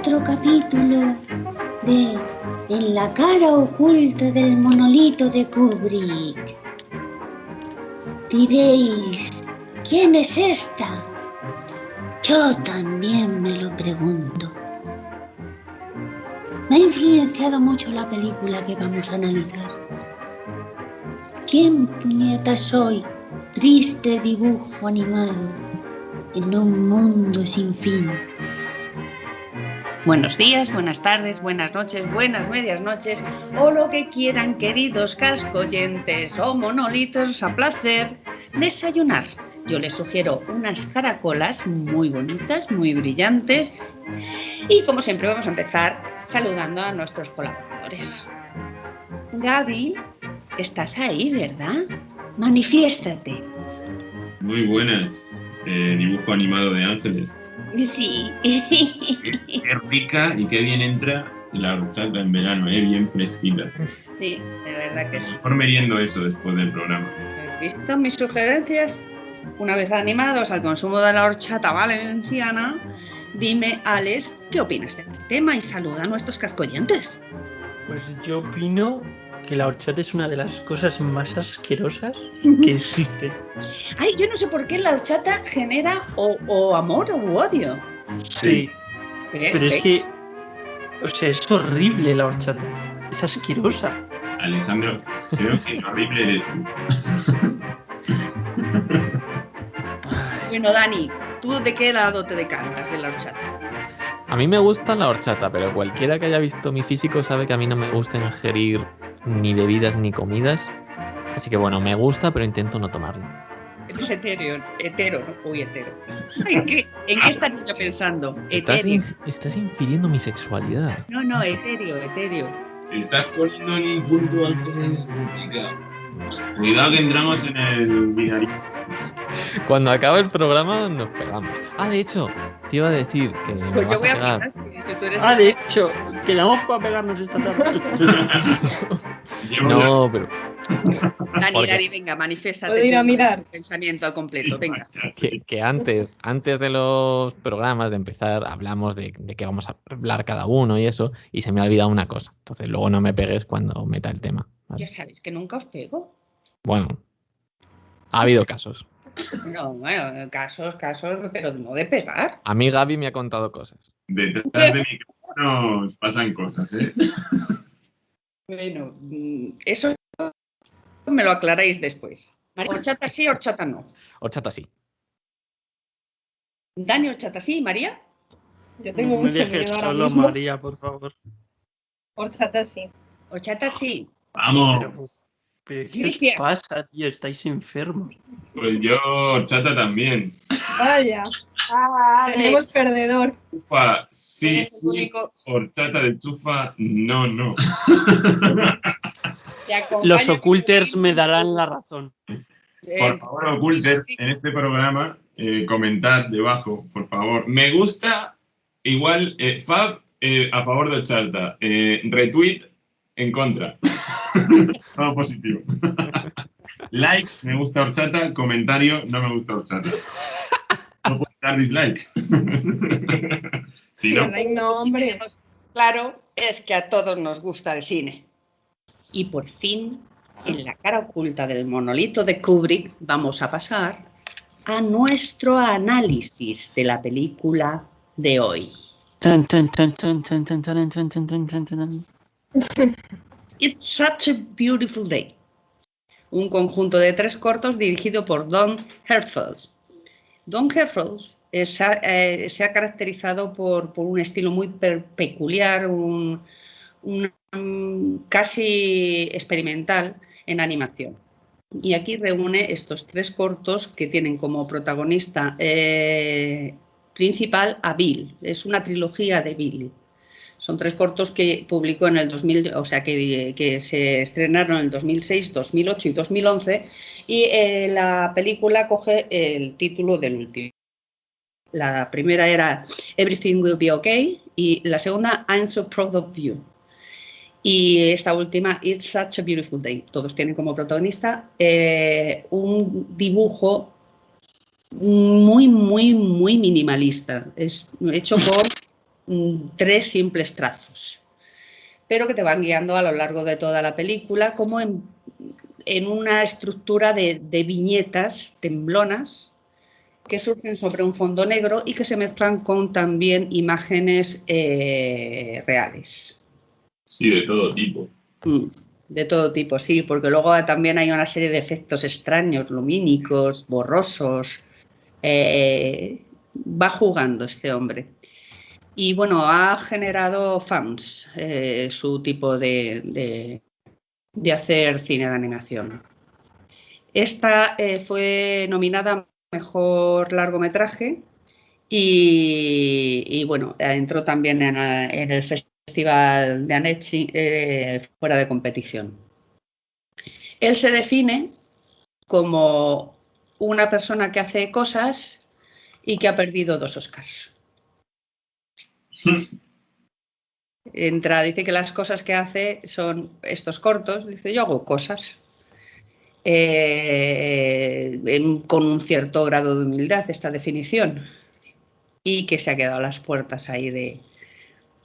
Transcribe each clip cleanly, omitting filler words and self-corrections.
otro capítulo de En la cara oculta del monolito de Kubrick. Diréis, ¿quién es esta? Yo también me lo pregunto. Me ha influenciado mucho la película que vamos a analizar. ¿Quién puñeta soy? Triste dibujo animado en un mundo sin fin. Buenos días, buenas tardes, buenas noches, buenas medias noches, o lo que quieran, queridos cascoyentes o monolitos, a placer desayunar. Yo les sugiero unas caracolas muy bonitas, muy brillantes, y como siempre vamos a empezar saludando a nuestros colaboradores. Gaby, estás ahí, ¿verdad? Manifiéstate. Muy buenas, dibujo animado de ángeles. Sí. Qué rica y qué bien entra la horchata en verano, bien fresquita. Sí, de verdad que sí. Mejor meriendo eso después del programa. ¿Habéis visto mis sugerencias? Una vez animados al consumo de la horchata valenciana, dime, Alex, ¿qué opinas de este tema? Y saluda a nuestros cascoyentes. Pues yo opino que la horchata es una de las cosas más asquerosas que existen. Ay, yo no sé por qué la horchata genera o amor o odio. Sí. Pero es que, o sea, es horrible la horchata. Es asquerosa. Alejandro, creo que horrible eres tú. Bueno, Dani, ¿tú de qué lado te decantas de la horchata? A mí me gusta la horchata, pero cualquiera que haya visto mi físico sabe que a mí no me gusta ingerir ni bebidas ni comidas. Así que bueno, me gusta, pero intento no tomarlo. Eres hetero. ¿En qué estaría yo pensando? Estás infiriendo mi sexualidad. No, etéreo. Estás poniendo en el punto alto de la música. Cuidado que entramos en el binario. Cuando acabe el programa nos pegamos. De hecho, te iba a decir que me Pues yo vas voy a a pegar. pegar si tú eres... De hecho, quedamos para pegarnos esta tarde. No, pero... Dani, venga, manifiéstate. Puedo ir a mirar. Pensamiento al completo, Sí, venga. Que antes de los programas de empezar hablamos de qué vamos a hablar cada uno y eso, y se me ha olvidado una cosa. Entonces luego no me pegues cuando meta el tema, ¿vale? Ya sabéis que nunca os pego. Bueno, ha habido casos. No, bueno, casos, pero no de pegar. A mí Gaby me ha contado cosas. Detrás de micrófonos pasan cosas, Bueno, eso me lo aclaráis después. ¿Horchata sí, horchata no? Horchata sí. Dani, horchata sí, María. Yo tengo No me mucho dejes miedo ahora solo, mismo. María, por favor. Horchata sí. Horchata sí. ¡Vamos! ¿Pero qué os Cristian. pasa, tío? Estáis enfermos. Pues yo, horchata también. Vaya. Tenemos perdedor. Chufa, sí, Eres el sí. único. Horchata de chufa, no. Los oculters me darán la razón. Por favor, oculters, sí. en este programa, comentad debajo, por favor. Me gusta, igual, Fab a favor de horchata, retweet en contra. Todo positivo. Like, me gusta horchata, comentario, no me gusta horchata. No puedes dar dislike. Si no, No, hombre. Claro, es que a todos nos gusta el cine. Y por fin, en la cara oculta del monolito de Kubrick, vamos a pasar a nuestro análisis de la película de hoy. Tan, tan, tan, tan, tan, tan, tan, tan, tan, tan, tan, tan. It's Such a Beautiful Day. Un conjunto de 3 cortos dirigido por Don Hertzfeldt. Don Hertzfeldt se ha caracterizado por un estilo muy peculiar, casi experimental en animación. Y aquí reúne estos 3 cortos que tienen como protagonista principal a Bill. Es una trilogía de Bill. Son 3 cortos que publicó en el 2000, o sea, que se estrenaron en el 2006, 2008 y 2011, y la película coge el título del último. La primera era Everything Will Be Okay y la segunda I'm So Proud of You. Y esta última, It's Such a Beautiful Day. Todos tienen como protagonista un dibujo muy minimalista. Es hecho por 3 simples trazos, pero que te van guiando a lo largo de toda la película, como en una estructura de viñetas temblonas que surgen sobre un fondo negro y que se mezclan con también imágenes reales. Sí, de todo tipo. De todo tipo, sí, porque luego también hay una serie de efectos extraños, lumínicos, borrosos. Va jugando este hombre. Y bueno, ha generado fans su tipo de hacer cine de animación. Esta fue nominada a Mejor Largometraje y bueno, entró también en el Festival de Annecy fuera de competición. Él se define como una persona que hace cosas y que ha perdido 2 Oscars. Dice que las cosas que hace son estos cortos, dice yo hago cosas. Con un cierto grado de humildad esta definición, y que se ha quedado a las puertas ahí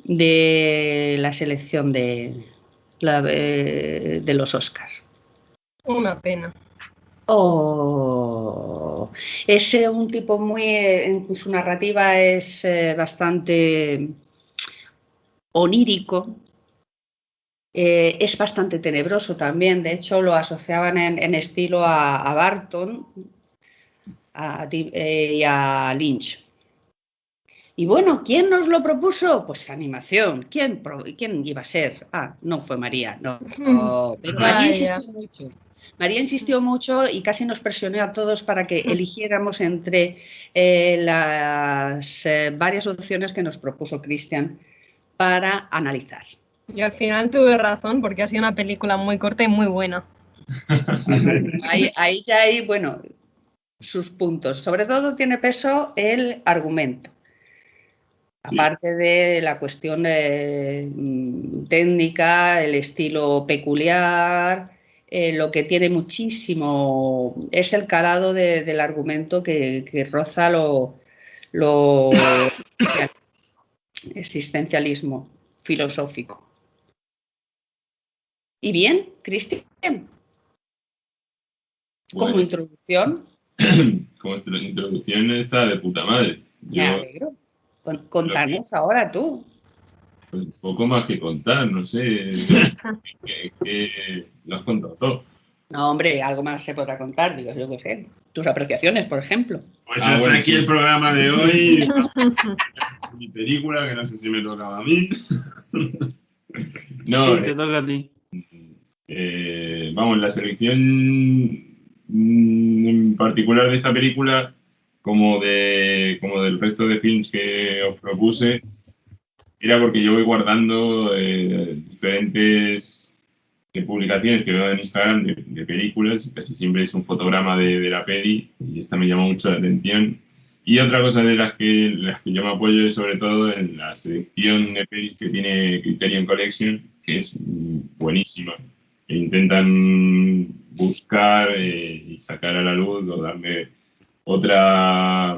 de la selección de los Oscars. Una pena. Es un tipo muy, su narrativa es bastante onírico. Es bastante tenebroso también, de hecho lo asociaban en estilo a Barton y a Lynch. Y bueno, ¿quién nos lo propuso? Pues animación. ¿Quién iba a ser? No fue María, no. Pero María insistió mucho y casi nos presionó a todos para que eligiéramos entre las varias opciones que nos propuso Christian para analizar. Y al final tuve razón porque ha sido una película muy corta y muy buena. Ahí ya hay, bueno, sus puntos. Sobre todo tiene peso el argumento. Sí. Aparte de la cuestión técnica, el estilo peculiar, lo que tiene muchísimo es el calado del argumento que roza lo existencialismo filosófico. ¿Y bien, Cristian? Bueno, como introducción. Como introducción está de puta madre. Me alegro. Contanos ahora tú. Pues poco más que contar, no sé. que lo has contado todo. No, hombre, algo más se podrá contar, digo, yo qué sé. Tus apreciaciones, por ejemplo. Pues hasta aquí el programa de hoy. Mi película, que no sé si me tocaba a mí. No, sí, te toca a ti. Vamos, la selección en particular de esta película, como del resto de films que os propuse, era porque yo voy guardando diferentes publicaciones que veo en Instagram de películas, casi siempre es un fotograma de la peli, y esta me llamó mucho la atención. Y otra cosa de las que yo me apoyo es sobre todo en la selección de pelis que tiene Criterion Collection, que es buenísima. E intentan buscar y sacar a la luz o darle otra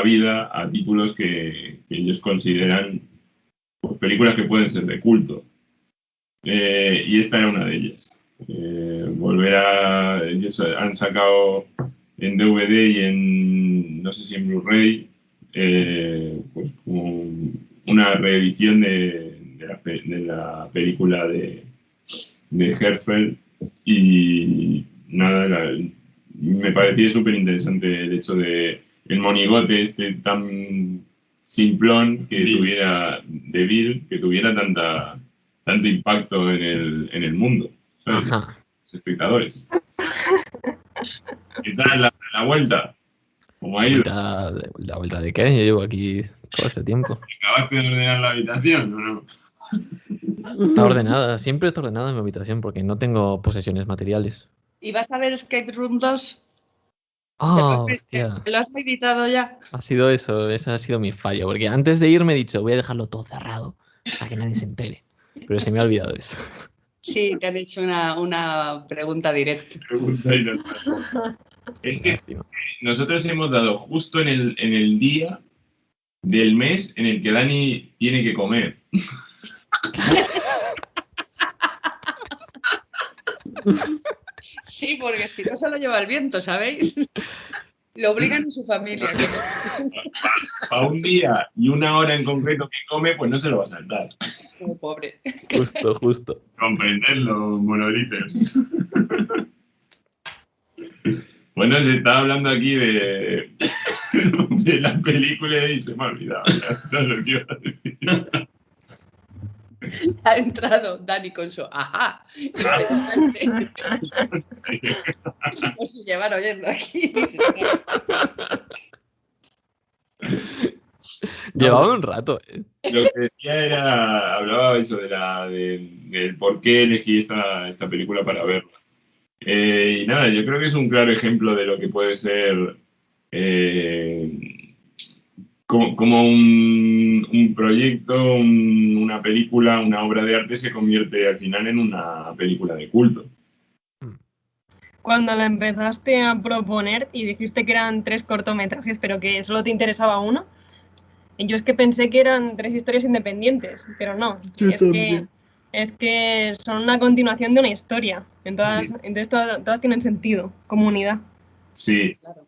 vida a títulos que ellos consideran pues, películas que pueden ser de culto. Y esta era una de ellas. Ellos han sacado en DVD y no sé si en Blu-ray, pues como una reedición de la película de Herzfeld, y nada, me parecía súper interesante el hecho de el monigote este tan simplón que tuviera de Bill, que tuviera tanto impacto en el mundo, ¿sabes? Los espectadores. ¿Qué tal la vuelta? ¿Cómo ha ido? ¿La vuelta de qué? Yo llevo aquí todo este tiempo. ¿Acabaste de ordenar la habitación o no? Está ordenada, siempre está ordenada en mi habitación porque no tengo posesiones materiales. ¿Y vas a ver Escape Room 2? Hostia. ¿Lo has meditado ya? Ha sido eso, ese ha sido mi fallo, porque antes de irme he dicho, voy a dejarlo todo cerrado para que nadie se entere. Pero se me ha olvidado eso. Sí, te han hecho una pregunta directa. Es que nosotros hemos dado justo en el día del mes en el que Dani tiene que comer. Sí, porque si no se lo lleva el viento, ¿sabéis? Lo obligan en su familia. A un día y una hora en concreto que come, pues no se lo va a saltar. Como pobre. Justo. Comprenderlo, monoliters. Bueno, se estaba hablando aquí de la película y se me ha olvidado. Ya, lo que iba a decir. Ha entrado Dani con su ajá. No se llevan oyendo aquí. Llevaba un rato. Lo que decía era, hablaba eso del por qué elegí esta película para verla. Y nada, yo creo que es un claro ejemplo de lo que puede ser como un proyecto, una película, una obra de arte se convierte al final en una película de culto. Cuando la empezaste a proponer y dijiste que eran 3 cortometrajes, pero que solo te interesaba uno, yo es que pensé que eran 3 historias independientes, pero no. Es que son una continuación de una historia. Entonces, todas tienen sentido, como unidad. Sí. Claro.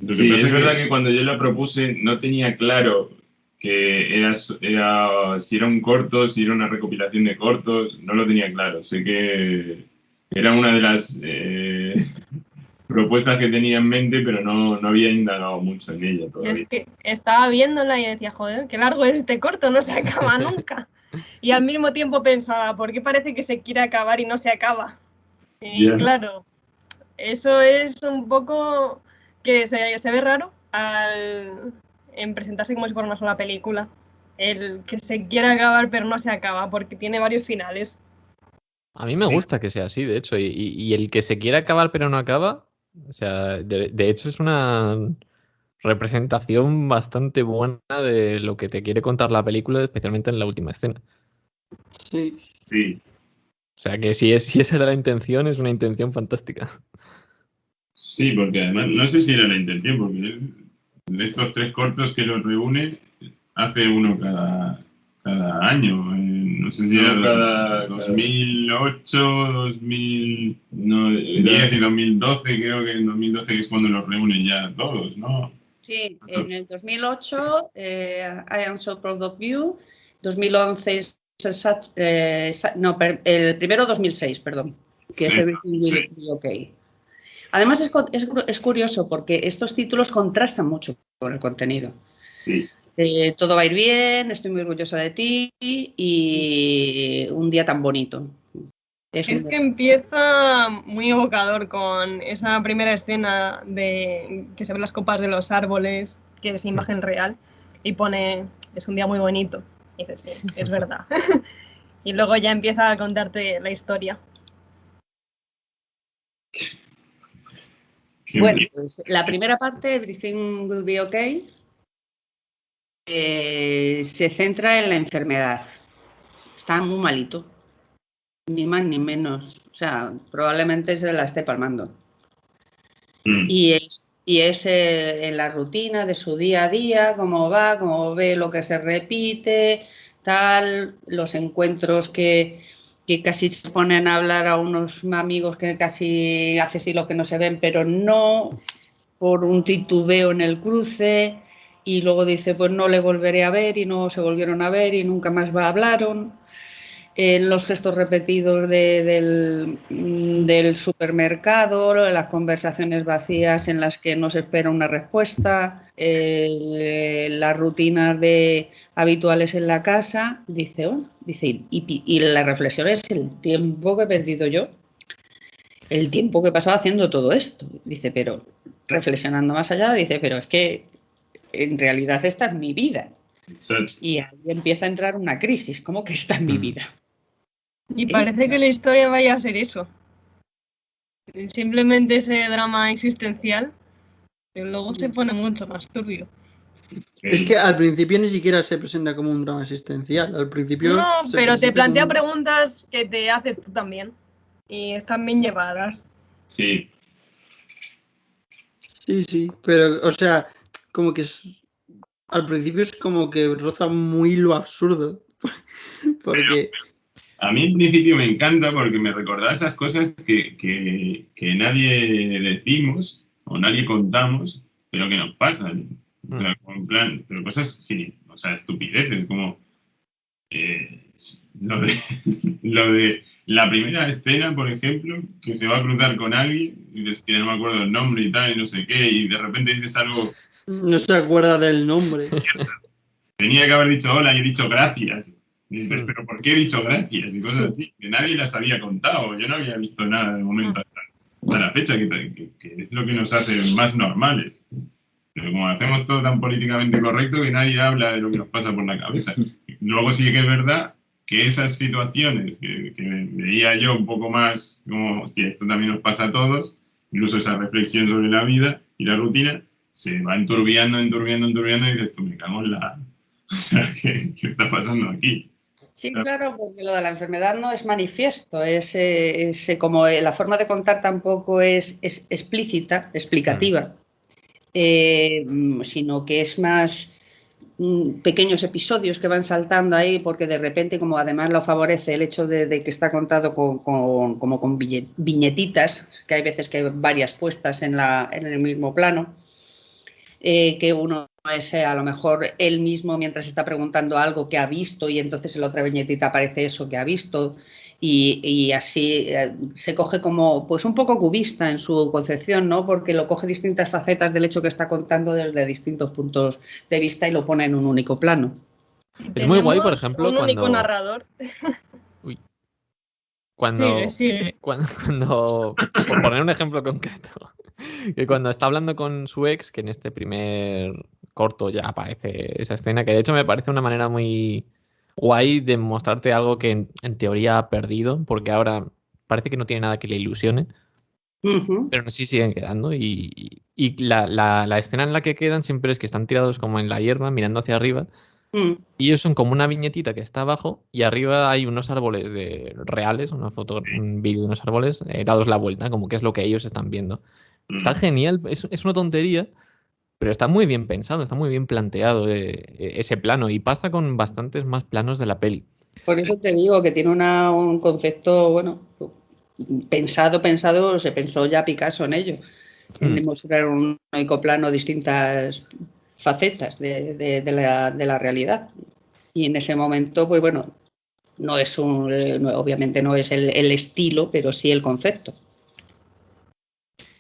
Sí, es verdad que cuando yo la propuse no tenía claro que era si era un corto, si era una recopilación de cortos, no lo tenía claro. Sé que era una de las propuestas que tenía en mente, pero no había indagado mucho en ella todavía. Es que estaba viéndola y decía, joder, qué largo es este corto, no se acaba nunca. Y al mismo tiempo pensaba, ¿por qué parece que se quiere acabar y no se acaba? Y claro, eso es un poco que se ve raro en presentarse como si fuera una sola película. El que se quiera acabar pero no se acaba, porque tiene varios finales. A mí me gusta que sea así, de hecho, y el que se quiere acabar pero no acaba, o sea, de hecho es una representación bastante buena de lo que te quiere contar la película, especialmente en la última escena. Sí. O sea que si esa era la intención, es una intención fantástica. Sí, porque además, no sé si era la intención, porque de estos 3 cortos que los reúne, hace uno cada año. No sé si era cada 2008, 2010 y 2012, creo que en 2012 es cuando los reúnen ya todos, ¿no? Sí, en el 2008, I Am So Proud of You, 2011, el primero 2006, perdón, que es Everything Will Be Okay. Además es curioso porque estos títulos contrastan mucho con el contenido. Sí. Todo va a ir bien, estoy muy orgullosa de ti y un día tan bonito. Es que empieza muy evocador con esa primera escena de que se ven las copas de los árboles, que es imagen real, y pone, es un día muy bonito. Y dices, sí, es verdad. Y luego ya empieza a contarte la historia. Bueno, pues la primera parte, Everything Will Be Okay, se centra en la enfermedad. Está muy malito, ni más ni menos. O sea, probablemente se la esté palmando. Y es en la rutina de su día a día, cómo va, cómo ve lo que se repite, tal, los encuentros que casi se ponen a hablar a unos amigos que casi hace siglos que no se ven, pero no, por un titubeo en el cruce, y luego dice, pues no le volveré a ver, y no se volvieron a ver y nunca más hablaron. Los gestos repetidos del supermercado, las conversaciones vacías en las que no se espera una respuesta, las rutinas habituales en la casa, dice, y la reflexión es el tiempo que he perdido yo, el tiempo que he pasado haciendo todo esto. Dice, pero reflexionando más allá, dice, pero es que en realidad esta es mi vida. Y ahí empieza a entrar una crisis, ¿cómo que esta es mi vida? Y parece que la historia vaya a ser eso. Simplemente ese drama existencial, pero luego se pone mucho más turbio. Es que al principio ni siquiera se presenta como un drama existencial. Al principio no, pero te plantea preguntas que te haces tú también. Y están bien llevadas. Sí. Sí, pero, o sea, como que al principio es como que roza muy lo absurdo. Porque... A mí en principio me encanta porque me recordaba esas cosas que nadie decimos o nadie contamos, pero que nos pasan. O sea, en plan, pero cosas, o sea, estupideces, como lo de la primera escena, por ejemplo, que se va a cruzar con alguien y dices que no me acuerdo el nombre y tal, y no sé qué, y de repente dices algo... No se acuerda del nombre. Tenía que haber dicho hola y he dicho gracias. Y dices, pero ¿por qué he dicho gracias? Y cosas así, que nadie las había contado. Yo no había visto nada de momento hasta la fecha, que es lo que nos hace más normales. Pero como hacemos todo tan políticamente correcto que nadie habla de lo que nos pasa por la cabeza. Luego sí que es verdad que esas situaciones que veía yo un poco más como, hostia, esto también nos pasa a todos, incluso esa reflexión sobre la vida y la rutina, se va enturbiando y dices, tú me cago en la... ¿Qué está pasando aquí? Sí, claro, porque lo de la enfermedad no es manifiesto, es como la forma de contar tampoco es explícita, explicativa, sino que es más pequeños episodios que van saltando ahí, porque de repente, como además lo favorece el hecho de que está contado como con viñetitas, que hay veces que hay varias puestas en el mismo plano, que uno es a lo mejor él mismo mientras está preguntando algo que ha visto y entonces en la otra viñetita aparece eso que ha visto y así se coge como pues un poco cubista en su concepción, ¿no? Porque lo coge distintas facetas del hecho que está contando desde distintos puntos de vista y lo pone en un único plano. Es muy guay, por ejemplo, un único narrador. Uy. Cuando, por poner un ejemplo concreto, que cuando está hablando con su ex, que en este primer corto ya aparece esa escena, que de hecho me parece una manera muy guay de mostrarte algo que en teoría ha perdido, porque ahora parece que no tiene nada que le ilusione, pero sí siguen quedando y la escena en la que quedan siempre es que están tirados como en la hierba mirando hacia arriba. Y ellos son como una viñetita que está abajo y arriba hay unos árboles reales, un vídeo de unos árboles dados la vuelta, como que es lo que ellos están viendo. Está genial, es una tontería, pero está muy bien pensado, está muy bien planteado ese plano y pasa con bastantes más planos de la peli. Por eso te digo que tiene un concepto, bueno, pensado, se pensó ya Picasso en ello, en mostrar un único plano distintas facetas de la realidad. Y en ese momento, pues bueno, no es obviamente no es el estilo, pero sí el concepto.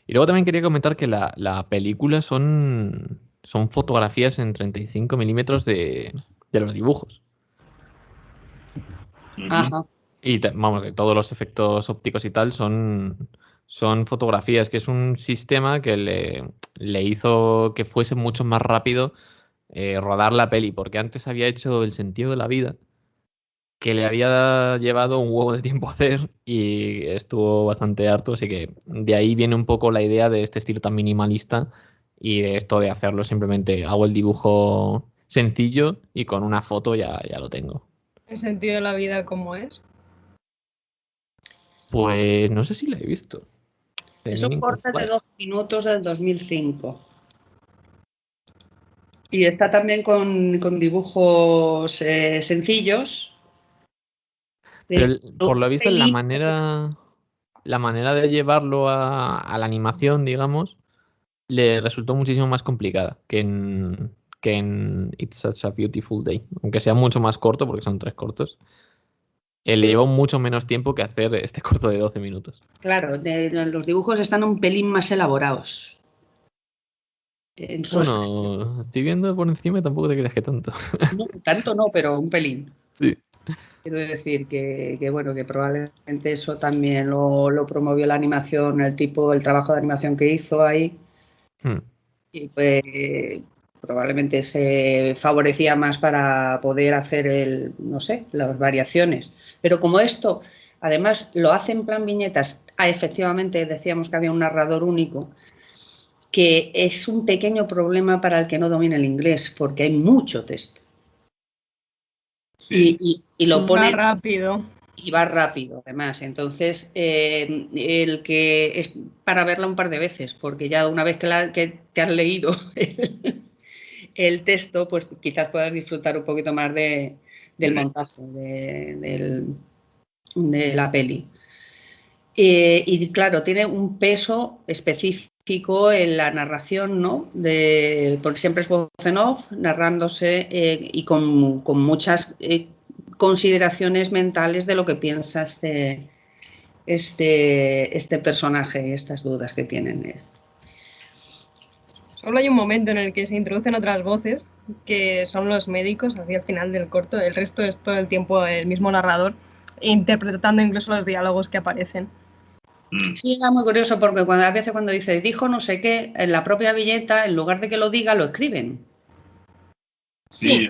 Y luego también quería comentar que la película son fotografías en 35 milímetros de los dibujos. Ajá. Y vamos, que todos los efectos ópticos y tal son fotografías, que es un sistema que le hizo que fuese mucho más rápido rodar la peli, porque antes había hecho El sentido de la vida, que le había llevado un huevo de tiempo hacer y estuvo bastante harto, así que de ahí viene un poco la idea de este estilo tan minimalista y de esto de hacerlo simplemente hago el dibujo sencillo y con una foto ya lo tengo. ¿El sentido de la vida cómo es? Pues no sé si la he visto. Es un corte de 12 minutos del 2005. Y está también con dibujos sencillos. Pero por lo visto la manera de llevarlo a la animación, digamos, le resultó muchísimo más complicada que en It's Such a Beautiful Day. Aunque sea mucho más corto, porque son 3 cortos. Le llevó mucho menos tiempo que hacer este corto de 12 minutos. Claro, los dibujos están un pelín más elaborados. Bueno, estoy viendo por encima y tampoco te creas que tanto. No, tanto no, pero un pelín. Sí. Quiero decir que bueno, que probablemente eso también lo promovió la animación, el trabajo de animación que hizo ahí. Y pues probablemente se favorecía más para poder hacer las variaciones. Pero como esto, además, lo hace en plan viñetas, efectivamente decíamos que había un narrador único, que es un pequeño problema para el que no domina el inglés, porque hay mucho texto. Sí. Y lo pone rápido. Y va rápido, además. Entonces, el que es para verla un par de veces, porque ya una vez que te has leído el texto, pues quizás puedas disfrutar un poquito más del montaje de la peli. Y claro, tiene un peso específico en la narración, ¿no? Porque siempre es voz en off, narrándose y con muchas consideraciones mentales de lo que piensa este personaje y estas dudas que tienen. Solo hay un momento en el que se introducen otras voces, que son los médicos hacia el final del corto. El resto es todo el tiempo el mismo narrador, interpretando incluso los diálogos que aparecen. Sí, era muy curioso porque a veces cuando dice dijo no sé qué, en la propia viñeta, en lugar de que lo diga, lo escriben. Sí.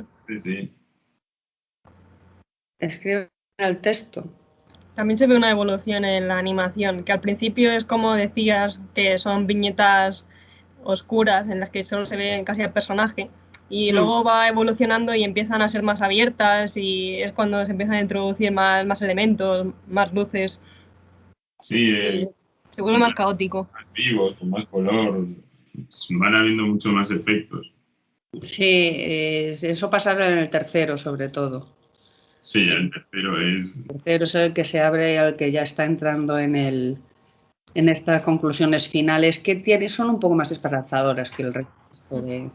Escriben el texto. También se ve una evolución en la animación, que al principio es como decías, que son viñetas oscuras en las que solo se ve casi al personaje, y luego va evolucionando y empiezan a ser más abiertas y es cuando se empiezan a introducir más elementos, más luces. Sí, se vuelve más caótico. Más vivos, con más color, van habiendo mucho más efectos. Sí, eso pasa en el tercero sobre todo. Sí, el tercero es... El tercero es el que se abre, al que ya está entrando en estas conclusiones finales que son un poco más esperanzadoras que el resto de...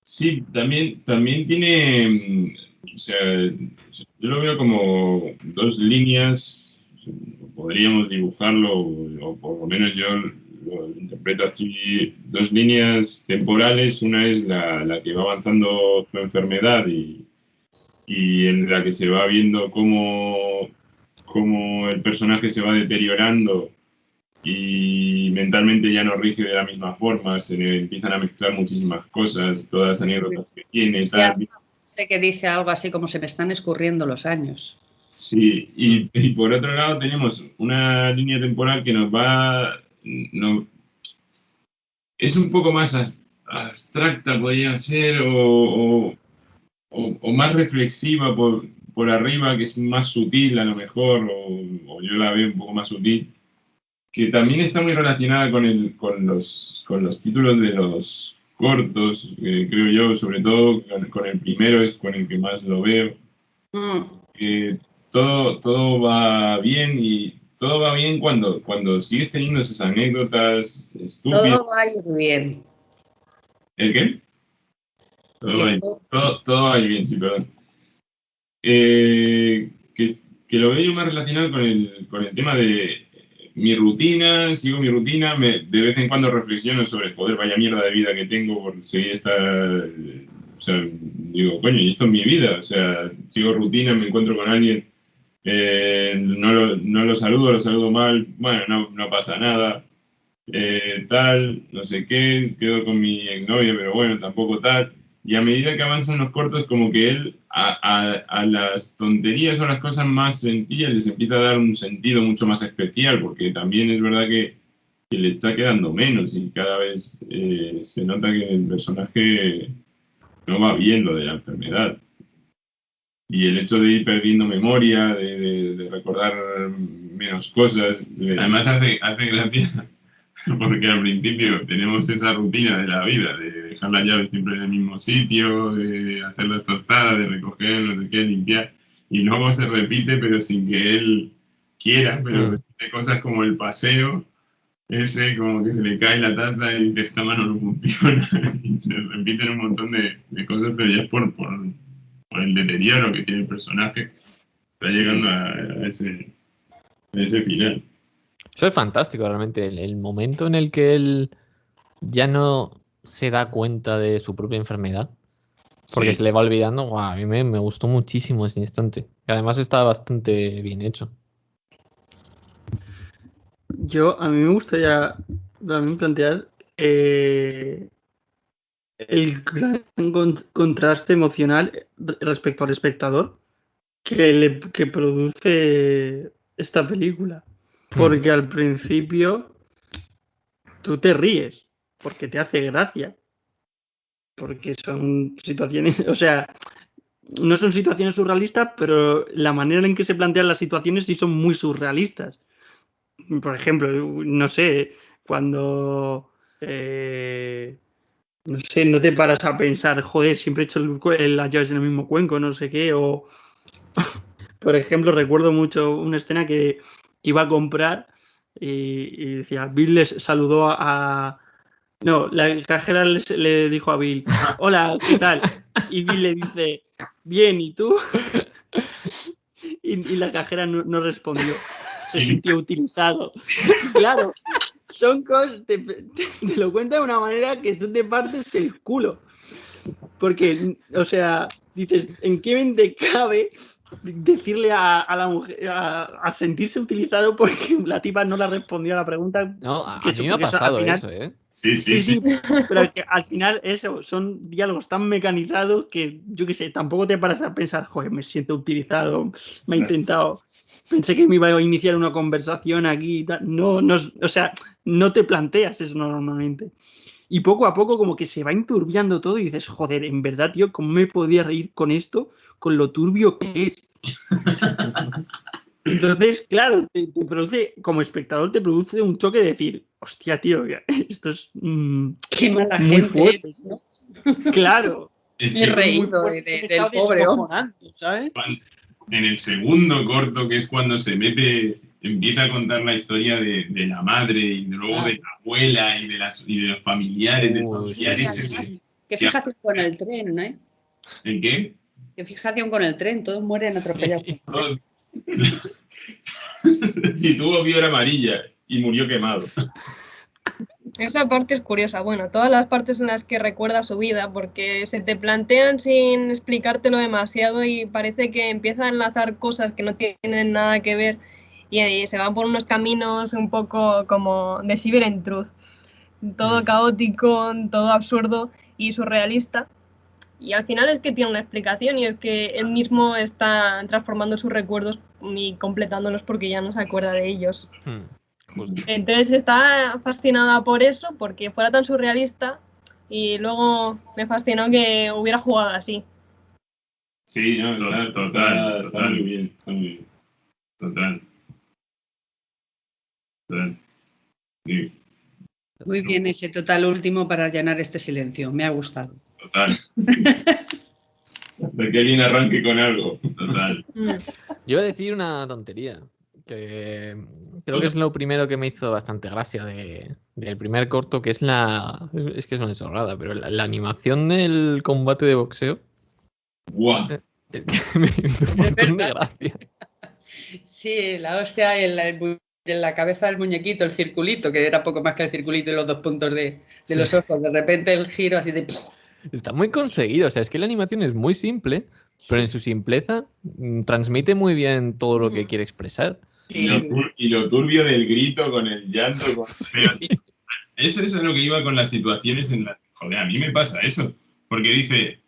Sí, también tiene, o sea, yo lo veo como dos líneas, podríamos dibujarlo, o por lo menos yo lo interpreto así, dos líneas temporales. Una es la que va avanzando su enfermedad y en la que se va viendo cómo el personaje se va deteriorando y mentalmente ya no rige de la misma forma, se le empiezan a mezclar muchísimas cosas, todas las anécdotas que tiene. Tal. Sé que dice algo así como se me están escurriendo los años. Sí, y por otro lado tenemos una línea temporal que nos va... es un poco más abstracta, podría ser, o más reflexiva por arriba, que es más sutil a lo mejor, o yo la veo un poco más sutil, que también está muy relacionada con los títulos de los cortos, creo yo, sobre todo con el primero es con el que más lo veo. Todo va bien y todo va bien cuando sigues teniendo esas anécdotas estúpidas. Todo va a ir bien. ¿El qué? Todo va a ir bien, sí, perdón. Que lo veo yo más relacionado con el tema de mi rutina, sigo mi rutina, de vez en cuando reflexiono sobre, joder, vaya mierda de vida que tengo por seguir esta... O sea, digo, coño, y esto es mi vida, o sea, sigo rutina, me encuentro con alguien, no lo saludo mal, bueno, no pasa nada, tal, no sé qué, quedo con mi exnovia, pero bueno, tampoco tal. Y a medida que avanzan los cortos, como que él a las tonterías o a las cosas más sencillas les empieza a dar un sentido mucho más especial, porque también es verdad que le está quedando menos y cada vez se nota que el personaje no va bien lo de la enfermedad. Y el hecho de ir perdiendo memoria, de recordar menos cosas, además hace gracia. Porque al principio tenemos esa rutina de la vida, de dejar las llaves siempre en el mismo sitio, de hacer las tostadas, de recoger, no sé qué, limpiar, y luego se repite, pero sin que él quiera, pero repite cosas como el paseo, ese como que se le cae la taza y que esta mano no funciona, y se repiten un montón de cosas, pero ya es por el deterioro que tiene el personaje, está llegando a ese final. Eso es fantástico, realmente. El momento en el que él ya no se da cuenta de su propia enfermedad, porque se le va olvidando, wow, a mí me gustó muchísimo ese instante. Y además está bastante bien hecho. A mí me gustaría también plantear el gran contraste emocional respecto al espectador que produce esta película. Porque al principio tú te ríes, porque te hace gracia. Porque son situaciones, o sea, no son situaciones surrealistas, pero la manera en que se plantean las situaciones sí son muy surrealistas. Por ejemplo, no sé, cuando No sé, no te paras a pensar, joder, siempre he hecho las llaves en el mismo cuenco, no sé qué, o... Por ejemplo, recuerdo mucho una escena que iba a comprar y decía, Bill les saludó No, la cajera le dijo a Bill, hola, ¿qué tal? Y Bill le dice, bien, ¿y tú? Y la cajera no respondió, se sintió utilizado. Y claro, son cosas, te lo cuenta de una manera que tú te partes el culo. Porque, o sea, dices, ¿en qué mente cabe decirle a la mujer a sentirse utilizado porque la tipa no le respondió a la pregunta No, a que he hecho? mí me ha Porque eso, al pasado final, eso, ¿eh? Sí. pero es que al final eso son diálogos tan mecanizados que yo qué sé, tampoco te paras a pensar, joder, me siento utilizado, me ha intentado, pensé que me iba a iniciar una conversación aquí y tal. No, o sea, no te planteas eso normalmente. Y poco a poco como que se va enturbiando todo y dices, joder, en verdad, tío, ¿cómo me podía reír con esto, con lo turbio que es? Entonces, claro, te produce, como espectador, te produce un choque de decir, hostia, tío, esto es Qué mala muy gente, fuerte. ¿no? Claro, Es Me he que es muy reído fuerte, me he del estado pobre hombre. descojonando, ¿sabes? en el segundo corto, que es cuando se mete, empieza a contar la historia de la madre y luego de la abuela y de los familiares, del familiar Sí. ese. Qué fijación con el tren, ¿no? ¿En qué? Qué fijación con el tren, todos mueren atropellados. Todos- y tuvo fiebre amarilla y murió quemado. Esa parte es curiosa. Bueno, todas las partes en las que recuerda su vida, porque se te plantean sin explicártelo demasiado y parece que empieza a enlazar cosas que no tienen nada que ver y se van por unos caminos un poco como de Cyber and Truth. Todo caótico, todo absurdo y surrealista. Y al final es que tiene una explicación y es que él mismo está transformando sus recuerdos y completándolos porque ya no se acuerda de ellos. Justo. Entonces está fascinada por eso, porque fuera tan surrealista y luego me fascinó que hubiera jugado así. Sí, no, total, muy bien, muy bien. Total. Sí, Muy bien ese total último para llenar este silencio, me ha gustado. total. De que alguien arranque con algo, total. Yo iba a decir una tontería, que creo que es lo primero que me hizo bastante gracia del primer corto, que es es que es una chorrada, pero la animación del combate de boxeo ¡Guau! es que me hizo un montón de gracia. Sí, la hostia en la cabeza del muñequito, el circulito, que era poco más que el circulito y los dos puntos de los ojos. De repente el giro así de... Está muy conseguido, o sea, es que la animación es muy simple, pero en su simpleza transmite muy bien todo lo que quiere expresar. Y lo turbio del grito con el llanto. Eso es a lo que iba con las situaciones en las... Joder, a mí me pasa eso. Porque dice,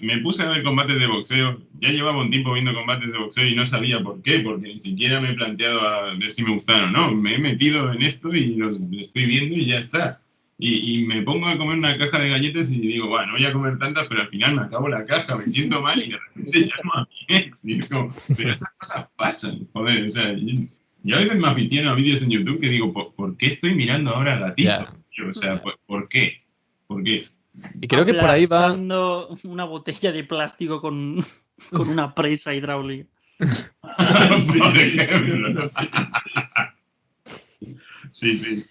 me puse a ver combates de boxeo. Ya llevaba un tiempo viendo combates de boxeo y no sabía por qué, porque ni siquiera me he planteado a ver si me gustaron o no. Me he metido en esto y los estoy viendo y ya está. Y me pongo a comer una caja de galletas y digo, bueno, no voy a comer tantas, pero al final me acabo la caja, me siento mal y de repente llamo a mi ex. Y digo, pero esas cosas pasan, joder, o sea... Yo a veces me aficiono a vídeos en YouTube que digo, ¿por qué estoy mirando ahora a Gatito? O sea, ¿por qué? ¿Por qué? Y creo que por ahí va... Aplastando una botella de plástico con una presa hidráulica. Sí.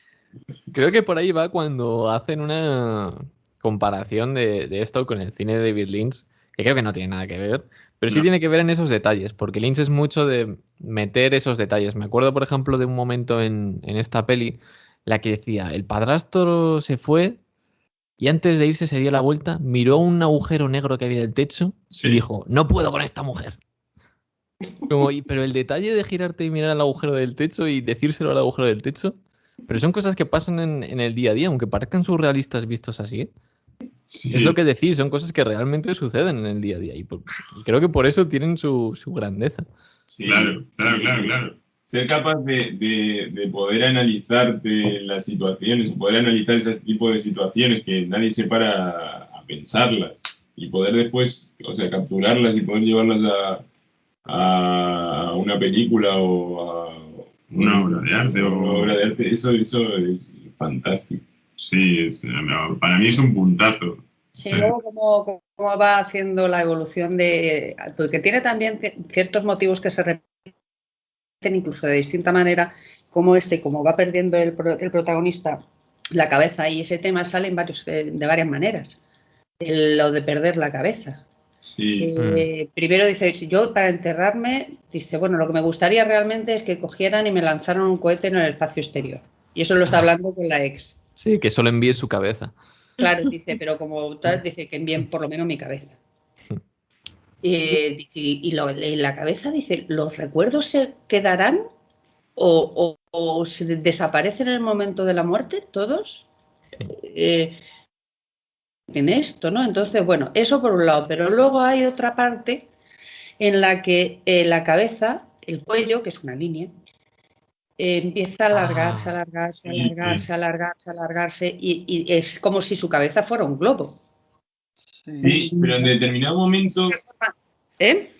Creo que por ahí va cuando hacen una comparación de esto con el cine de David Lynch, que creo que no tiene nada que ver, pero sí tiene que ver en esos detalles, porque Lynch es mucho de meter esos detalles. Me acuerdo, por ejemplo, de un momento en esta peli, la que decía, el padrastro se fue y antes de irse se dio la vuelta, miró un agujero negro que había en el techo y dijo, no puedo con esta mujer. Pero el detalle de girarte y mirar al agujero del techo y decírselo al agujero del techo, pero son cosas que pasan en el día a día, aunque parezcan surrealistas vistos así. Sí. Es lo que decís, son cosas que realmente suceden en el día a día. Y creo que por eso tienen su grandeza. Sí, claro. Ser capaz de poder analizarte las situaciones, poder analizar ese tipo de situaciones que nadie se para a pensarlas y poder después, o sea, capturarlas y poder llevarlas a una película o a una obra de arte, eso es fantástico. Sí, para mí es un puntazo. Sí, luego cómo va haciendo la evolución porque tiene también ciertos motivos que se repiten incluso de distinta manera, como va perdiendo el protagonista la cabeza, y ese tema sale de varias maneras, lo de perder la cabeza. Sí. Primero dice, yo para enterrarme, dice, bueno, lo que me gustaría realmente es que cogieran y me lanzaran un cohete en el espacio exterior. Y eso lo está hablando con la ex. Sí, que solo envíe su cabeza. Claro, dice, pero como tal, dice que envíen por lo menos mi cabeza. Y la cabeza dice, ¿los recuerdos se quedarán o se desaparecen en el momento de la muerte todos? En esto, ¿no? Entonces, bueno, eso por un lado, pero luego hay otra parte en la que la cabeza, el cuello, que es una línea, empieza a alargarse, alargarse, y es como si su cabeza fuera un globo. Sí, pero en determinado momento... ¿Eh?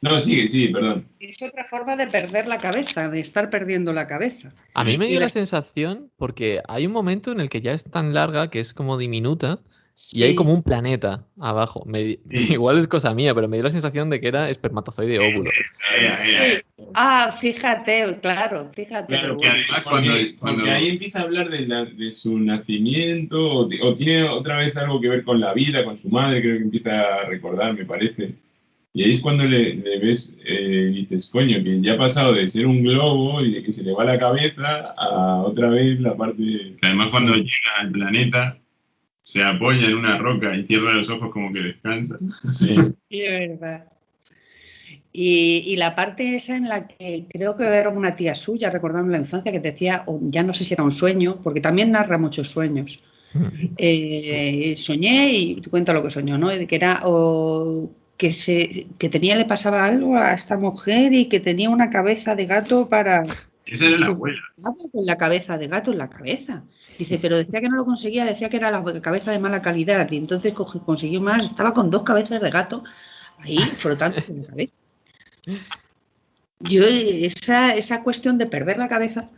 No, sí, perdón. Es otra forma de perder la cabeza, de estar perdiendo la cabeza. A mí me dio la sensación, porque hay un momento en el que ya es tan larga que es como diminuta, y hay como un planeta abajo. Igual es cosa mía, pero me dio la sensación de que era espermatozoide óvulo. Fíjate, claro. Claro, que además cuando ahí empieza a hablar de su nacimiento, o tiene otra vez algo que ver con la vida, con su madre, creo que empieza a recordar, me parece. Y ahí es cuando le ves, dices, coño, que ya ha pasado de ser un globo y de que se le va la cabeza a otra vez la parte... Que además cuando llega al planeta se apoya en una roca y cierra los ojos como que descansa. Sí, es verdad. Y la parte esa en la que creo que era una tía suya recordando la infancia que decía, ya no sé si era un sueño, porque también narra muchos sueños. Soñé y cuenta lo que soñó, ¿no? Que era que le pasaba algo a esta mujer y que tenía una cabeza de gato para... Esa era la abuela. Con la cabeza de gato en la cabeza. Dice, pero decía que no lo conseguía, decía que era la cabeza de mala calidad y entonces consiguió más, estaba con 2 cabezas de gato ahí frotando en la cabeza. Yo, esa cuestión de perder la cabeza,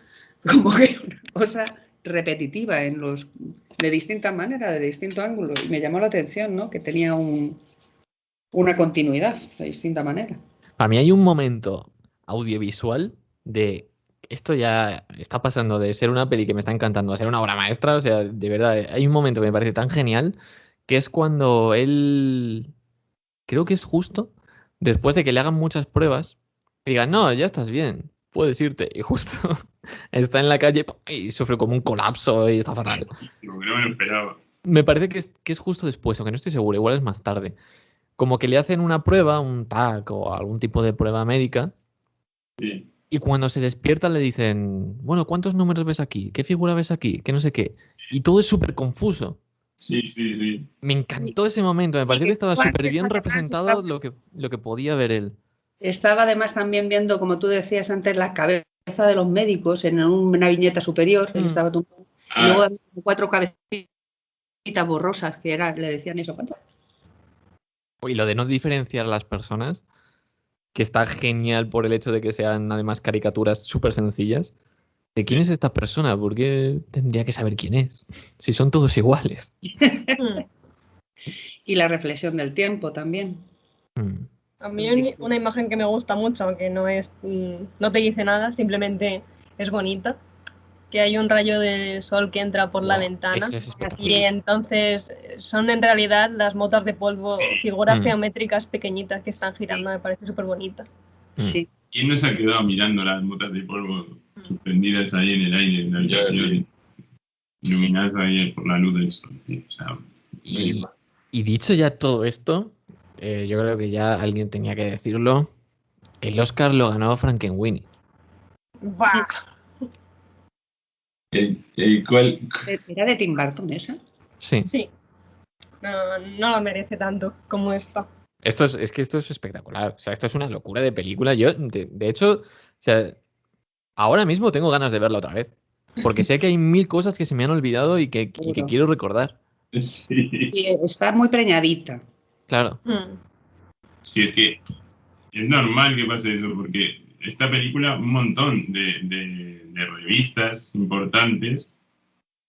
como que es una cosa repetitiva de distinta manera, de distinto ángulo, y me llamó la atención, ¿no? Que tenía una continuidad de distinta manera. Para mí hay un momento audiovisual de esto ya está pasando de ser una peli que me está encantando a ser una obra maestra, o sea, de verdad, hay un momento que me parece tan genial, que es cuando él, creo que es justo, después de que le hagan muchas pruebas, digan, no, ya estás bien, puedes irte, y justo está en la calle y sufre como un colapso y está fatal. Sí, no me lo esperaba. Me parece que es justo después, aunque no estoy seguro, igual es más tarde. Como que le hacen una prueba, un TAC o algún tipo de prueba médica. Sí. Y cuando se despierta le dicen, bueno, ¿cuántos números ves aquí? ¿Qué figura ves aquí? ¿Qué no sé qué? Y todo es súper confuso. Sí. Me encantó ese momento, me pareció que estaba súper bien representado lo que podía ver él. Estaba además también viendo, como tú decías antes, la cabeza de los médicos en una viñeta superior, él estaba tumbado, y luego había 4 cabecitas borrosas que le decían eso. ¿Cuánto? Y lo de no diferenciar a las personas, que está genial por el hecho de que sean además caricaturas súper sencillas. ¿De quién es esta persona? ¿Por qué tendría que saber quién es? Si son todos iguales. Y la reflexión del tiempo también. A mí una imagen que me gusta mucho, aunque no te dice nada, simplemente es bonita, que hay un rayo de sol que entra por la ventana y entonces son en realidad las motas de polvo, figuras geométricas pequeñitas que están girando, me parece súper bonita. Sí. ¿Quién no se ha quedado mirando las motas de polvo suspendidas ahí en el aire, en la habitación, iluminadas ahí por la luz del sol? O sea, y dicho ya todo esto, yo creo que ya alguien tenía que decirlo. El Oscar lo ganó Frankenweenie. ¡Bah! ¿Cuál? ¿Era de Tim Burton esa? Sí. No la merece tanto como esta. Es que esto es espectacular. O sea, esto es una locura de película. Yo, de hecho, o sea, ahora mismo tengo ganas de verla otra vez. Porque sé que hay 1000 cosas que se me han olvidado y que quiero recordar. Sí. Y está muy preñadita. Claro. Sí, es que es normal que pase eso, porque esta película, un montón de revistas importantes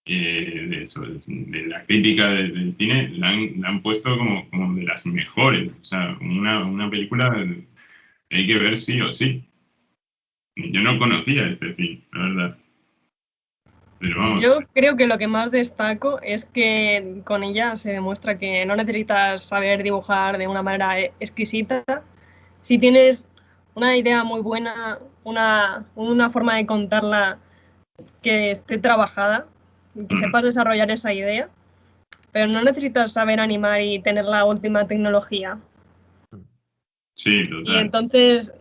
de la crítica del cine, la han puesto como de las mejores. O sea, una película que hay que ver sí o sí. Yo no conocía este film, la verdad. Pero vamos. Yo creo que lo que más destaco es que con ella se demuestra que no necesitas saber dibujar de una manera exquisita. Si tienes una idea muy buena, una forma de contarla que esté trabajada, que sepas desarrollar esa idea, pero no necesitas saber animar y tener la última tecnología. Sí, total. Y entonces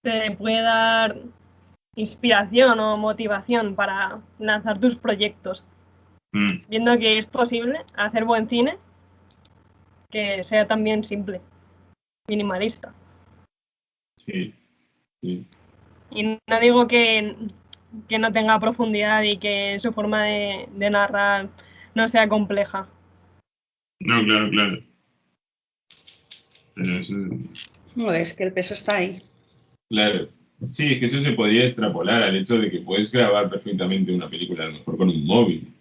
te puede dar inspiración o motivación para lanzar tus proyectos. Viendo que es posible hacer buen cine que sea también simple, minimalista. Sí. Y no digo que no tenga profundidad y que su forma de narrar no sea compleja. No, claro. Pero eso... No, es que el peso está ahí. Claro. Sí, es que eso se podría extrapolar al hecho de que puedes grabar perfectamente una película, a lo mejor con un móvil.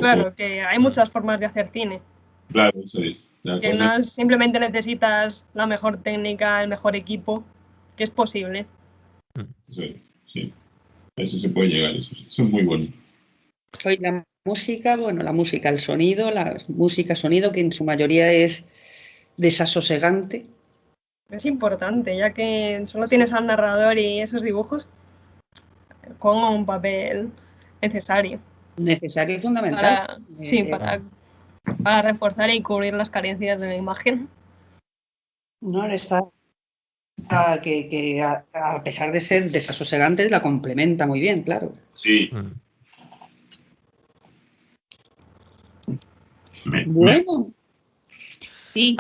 Claro, que hay muchas formas de hacer cine. Claro, eso es. Que no simplemente necesitas la mejor técnica, el mejor equipo, que es posible. Eso es, sí. A eso se puede llegar, eso es muy bonito. Hoy la música, el sonido, la música, sonido, que en su mayoría es desasosegante. Es importante, ya que solo tienes al narrador y esos dibujos, juegan un papel necesario. Necesario y fundamental. Para reforzar y cubrir las carencias de la imagen. No, está que a pesar de ser desasosegante, la complementa muy bien, claro. Sí. Bueno. Sí.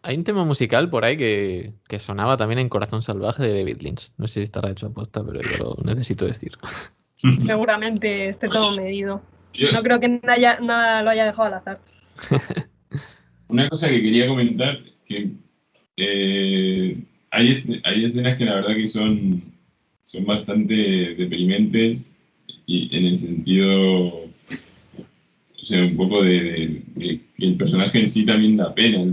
Hay un tema musical por ahí que sonaba también en Corazón Salvaje de David Lynch. No sé si estará hecho aposta, pero yo lo necesito decir. Seguramente esté todo medido. No creo que nada lo haya dejado al azar. Una cosa que quería comentar, que hay escenas que la verdad que son bastante deprimentes y en el sentido, o sea, un poco de que el personaje en sí también da pena.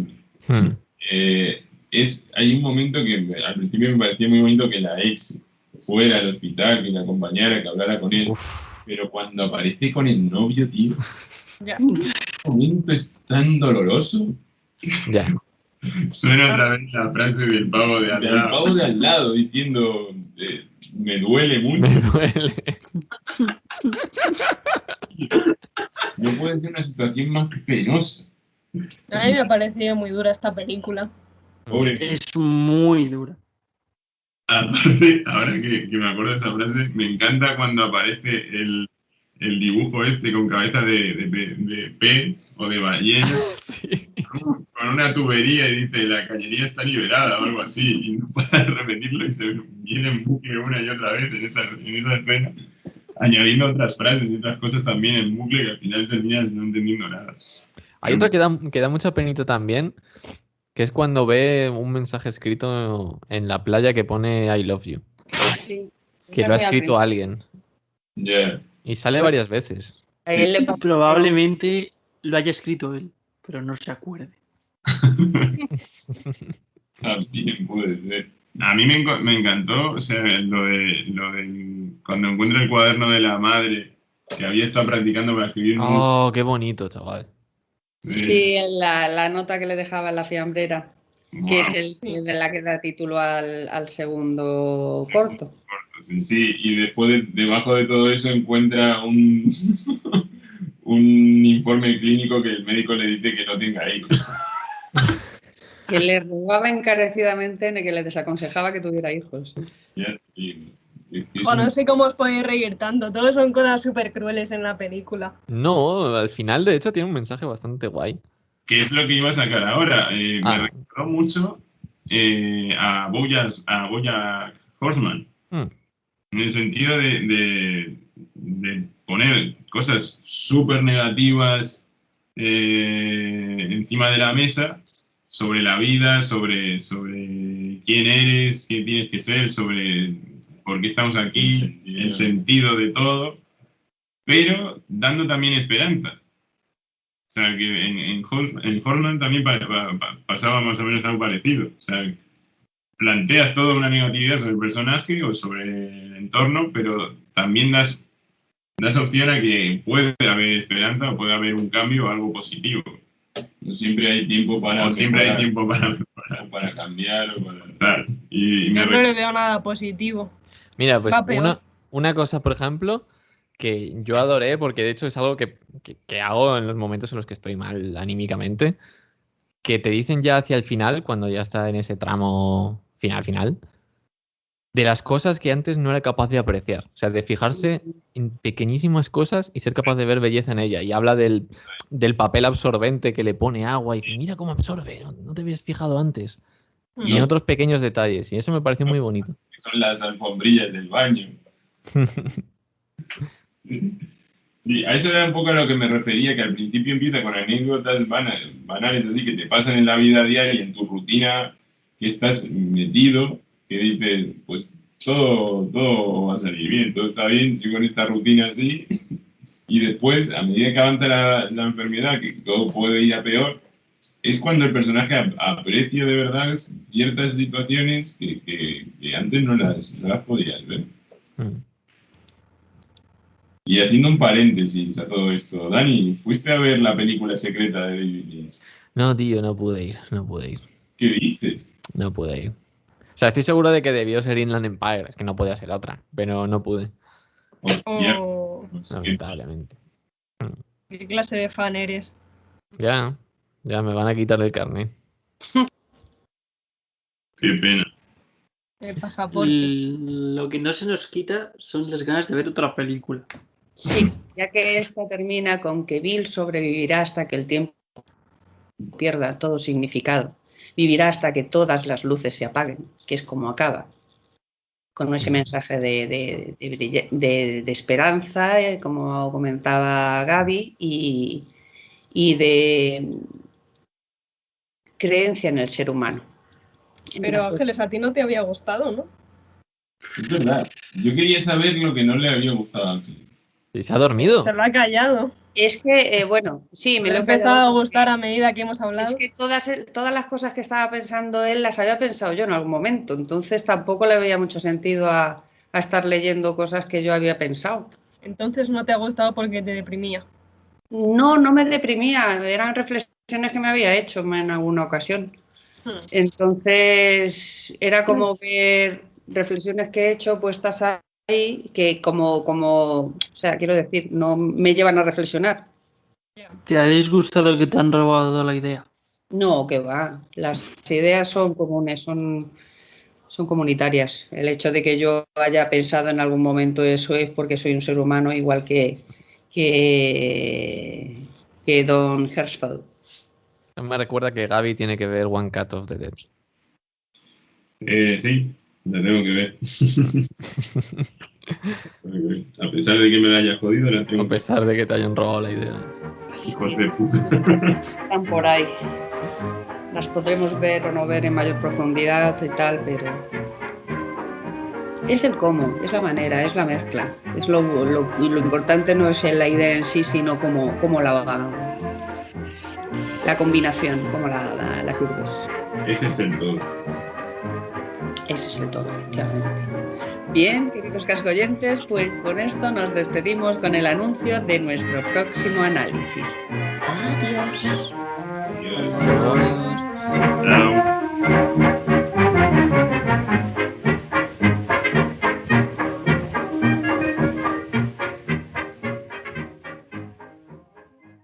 Hay un momento que al principio me parecía muy bonito que la ex fuera al hospital, que la acompañara, que hablara con él. Pero cuando aparece con el novio, tío, el momento es tan doloroso. Ya. Suena otra vez la frase del pavo de al lado. El pavo de al lado diciendo, me duele mucho. Me duele. No puede ser una situación más penosa. A mí me ha parecido muy dura esta película. Pobre. Es muy dura. Aparte, ahora que me acuerdo de esa frase, me encanta cuando aparece el dibujo este con cabeza de pez o de ballena, sí. con una tubería y dice la cañería está liberada o algo así, y no para de repetirlo y se viene en bucle una y otra vez en esa escena, añadiendo otras frases y otras cosas también en bucle que al final terminas no entendiendo nada. Hay otra que da mucha penita también, que es cuando ve un mensaje escrito en la playa que pone I love you. Sí, que lo ha escrito alguien. Yeah. Y sale varias veces. A él le Probablemente lo haya escrito él, pero no se acuerde. También puede ser. A mí me encantó, o sea, lo de cuando encuentra el cuaderno de la madre que había estado practicando para escribir. Oh, qué bonito, chaval. Sí, la nota que le dejaba en la fiambrera, que es de la que da título al segundo corto. Sí, y después debajo de todo eso encuentra un informe clínico que el médico le dice que no tenga hijos. Que le rogaba encarecidamente que le desaconsejaba que tuviera hijos. No sé cómo os podéis reír tanto. Todos son cosas súper crueles en la película. No, al final de hecho tiene un mensaje bastante guay. ¿Qué es lo que iba a sacar ahora? Me recordó mucho a BoJack Horseman. En el sentido de poner cosas súper negativas encima de la mesa sobre la vida, sobre quién eres, quién tienes que ser, sobre por qué estamos aquí, el sentido de todo. pero dando también esperanza. O sea, que en Horseman también pasaba más o menos algo parecido. O sea, planteas toda una negatividad sobre el personaje o sobre el entorno, pero también das opción a que puede haber esperanza o puede haber un cambio o algo positivo. No siempre hay tiempo para O siempre hay tiempo para cambiar o para tal. Y Yo no le veo nada positivo. Mira, pues Va peor. una cosa, por ejemplo, que yo adoré, porque de hecho es algo que hago en los momentos en los que estoy mal anímicamente, que te dicen ya hacia el final, cuando ya está en ese tramo final, de las cosas que antes no era capaz de apreciar. O sea, de fijarse en pequeñísimas cosas y ser capaz de ver belleza en ella. Y habla del papel absorbente que le pone agua y dice, mira cómo absorbe, no te habías fijado antes. Y en otros pequeños detalles. Y eso me pareció muy bonito. Son las alfombrillas del baño. Sí, a eso era un poco a lo que me refería, que al principio empieza con anécdotas banales así que te pasan en la vida diaria, en tu rutina, que estás metido, que dices, pues todo va a salir bien, todo está bien, sigo en esta rutina así, y después, a medida que avanza la enfermedad, que todo puede ir a peor, es cuando el personaje aprecia de verdad ciertas situaciones que antes no las podías ver. Y haciendo un paréntesis a todo esto, Dani, ¿fuiste a ver la película secreta de David Lynch? No, tío, no pude ir. ¿Qué dices? No pude ir. O sea, estoy seguro de que debió ser Inland Empire, es que no podía ser otra, pero no pude. Hostia, Lamentablemente. ¿Qué clase de fan eres? Ya me van a quitar el carnet. Qué pena. El pasaporte. Lo que no se nos quita son las ganas de ver otra película. Sí, ya que esta termina con que Bill sobrevivirá hasta que el tiempo pierda todo significado. Vivirá hasta que todas las luces se apaguen, que es como acaba. Con ese mensaje de esperanza, como comentaba Gaby, y de creencia en el ser humano. Pero Ángeles, a ti no te había gustado, ¿no? Es verdad. Yo quería saber lo que no le había gustado a Ángeles. ¿Y se ha dormido? Se lo ha callado. Es que, bueno, sí, me lo he empezado a gustar a medida que hemos hablado. Es que todas las cosas que estaba pensando él las había pensado yo en algún momento, entonces tampoco le veía mucho sentido a estar leyendo cosas que yo había pensado. Entonces no te ha gustado porque te deprimía. No me deprimía, eran reflexiones que me había hecho en alguna ocasión. Entonces era como ver reflexiones que he hecho puestas ahí que o sea, quiero decir, no me llevan a reflexionar. ¿Te ha disgustado que te han robado la idea? No, que va. Las ideas son comunes, son comunitarias. El hecho de que yo haya pensado en algún momento eso es porque soy un ser humano igual que Don Hertzfeld. Me recuerda que Gaby tiene que ver One Cut of the Dead. Sí, la tengo que ver. A pesar de que me la haya jodido, la tengo. A pesar de que te hayan robado la idea. Hijos de puta. Están por ahí. Las podremos ver o no ver en mayor profundidad y tal, pero es el cómo, es la manera, es la mezcla. Es lo importante no es la idea en sí, sino cómo la combinación, cómo la sirves. Ese es el todo. Ese es el todo, efectivamente. Bien, queridos cascoyentes, pues con esto nos despedimos con el anuncio de nuestro próximo análisis. Adiós.